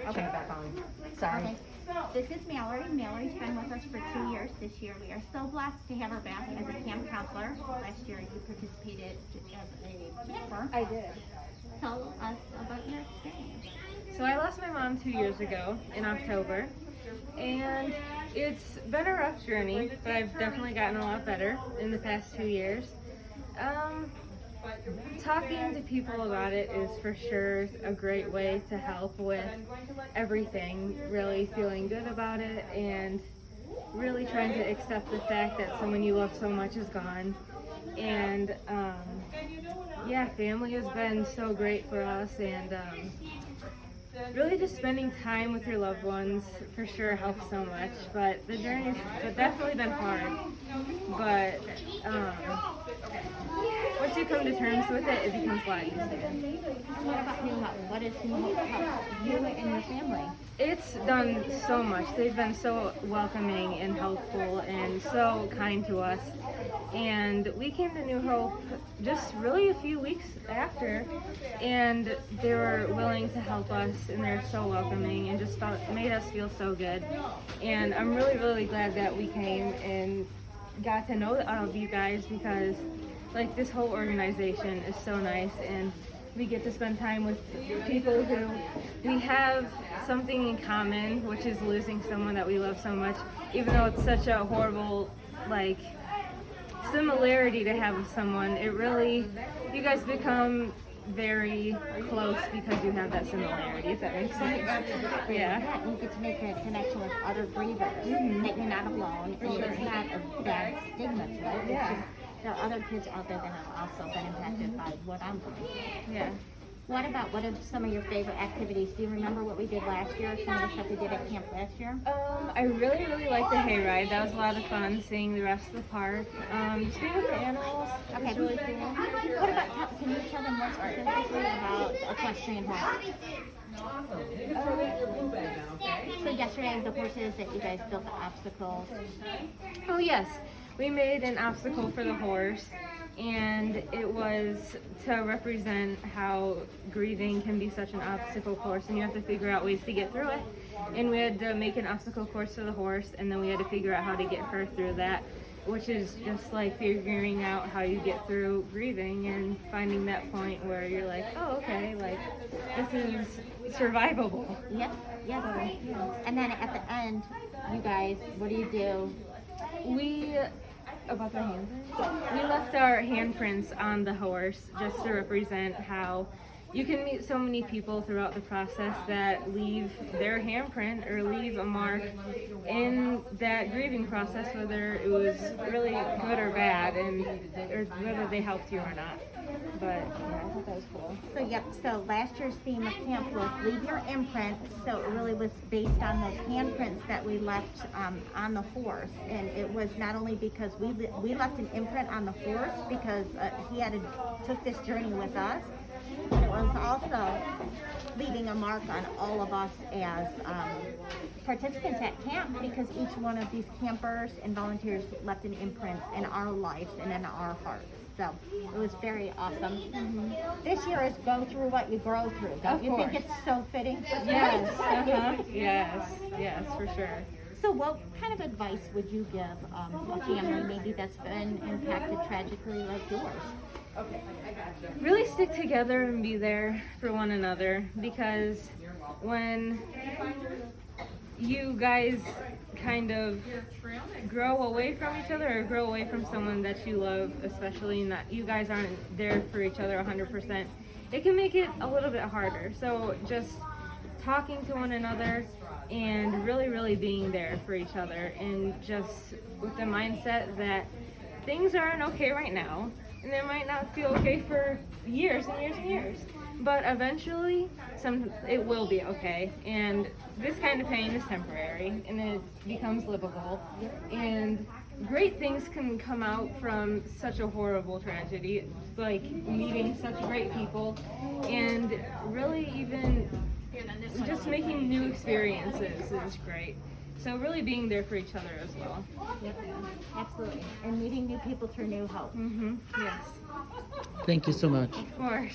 Okay. Back on. Sorry. Okay. This is Mallory. Mallory's been with us for 2 years this year. We are so blessed to have her back as a camp counselor. Last year you participated as a camper. I did. Tell us about your experience. So I lost my mom 2 years ago in October, and it's been a rough journey, but I've definitely gotten a lot better in the past 2 years. Talking to people about it is for sure a great way to help with everything, really feeling good about it and really trying to accept the fact that someone you love so much is gone. And yeah, family has been so great for us, and really just spending time with your loved ones for sure helps so much. But the journey's definitely been hard, but once you come to terms with it, it becomes a lot easier. What about New Hope? What is New Hope help you and your family? It's done so much. They've been so welcoming and helpful and so kind to us. And we came to New Hope just really a few weeks after, and they were willing to help us, and they're so welcoming and just made us feel so good. And I'm really, really glad that we came and got to know all of you guys, because like this whole organization is so nice, and we get to spend time with people who we have something in common, which is losing someone that we love so much, even though it's such a horrible similarity to have with someone. It really, you guys become very close because you have that similarity, if that makes sense. Yeah. You get to make a connection with other grievers, that you're not alone, and it's not a bad stigma to it. Yeah. There are other kids out there that have also been impacted by what I'm doing. Yeah. What are some of your favorite activities? Do you remember what we did last year, some of the stuff we did at camp last year? I really, really liked the hayride. That was a lot of fun, seeing the rest of the park. Just being with the animals. Okay. Was really cool. What about, can you tell them more specifically about equestrian horse? So yesterday, the horses that you guys built the obstacles. Oh yes, we made an obstacle for the horse, and it was to represent how grieving can be such an obstacle course, and you have to figure out ways to get through it. And we had to make an obstacle course for the horse, and then we had to figure out how to get her through that, which is just like figuring out how you get through grieving and finding that point where you're like, oh, okay, like this is survivable. Yep. And then at the end, you guys, what do you do? About the handprints? We left our handprints on the horse just to represent how you can meet so many people throughout the process that leave their handprint or leave a mark in that grieving process, whether it was really good or bad, or whether they helped you or not. But yeah, I thought that was cool. So last year's theme of camp was leave your imprint. So it really was based on those handprints that we left on the horse, and it was not only because we left an imprint on the horse because he took this journey with us, but it was also leaving a mark on all of us as participants at camp, because each one of these campers and volunteers left an imprint in our lives and in our hearts. So it was very awesome. This year is go through what you grow through. Don't you think it's so fitting? Yes, yes, for sure. So what kind of advice would you give a family maybe that's been impacted tragically like yours? Really stick together and be there for one another, because when you guys kind of grow away from each other or grow away from someone that you love, especially not you guys aren't there for each other 100%, it can make it a little bit harder. So just talking to one another and really being there for each other, and just with the mindset that things aren't okay right now, and they might not feel okay for years and years and years, but eventually it will be okay. And this kind of pain is temporary, and it becomes livable, and great things can come out from such a horrible tragedy, like meeting such great people, and really even just making new experiences is great. So really being there for each other as well. Yep, absolutely. And meeting new people through New Hope. Yes. Thank you so much. Of course.